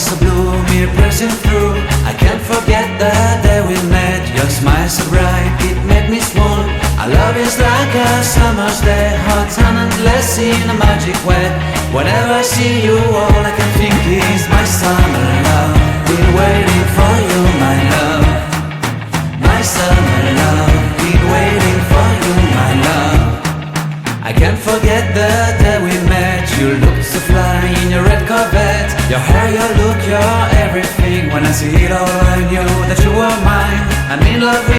So blue, me pressing through. I can't forget the day we met. Your smile so bright, it made me swoon. Our love is like a summer's day, hot and endless in a magic way. Whenever I see you, all I can think is my summer love. Been waiting for you, my love. My summer love. Been waiting for you, my love. I can't forget the day we met. You looked so fly in your red Corvette. Your hair, your look, your everything. When I see it all, I knew that you were mine. I'm in love with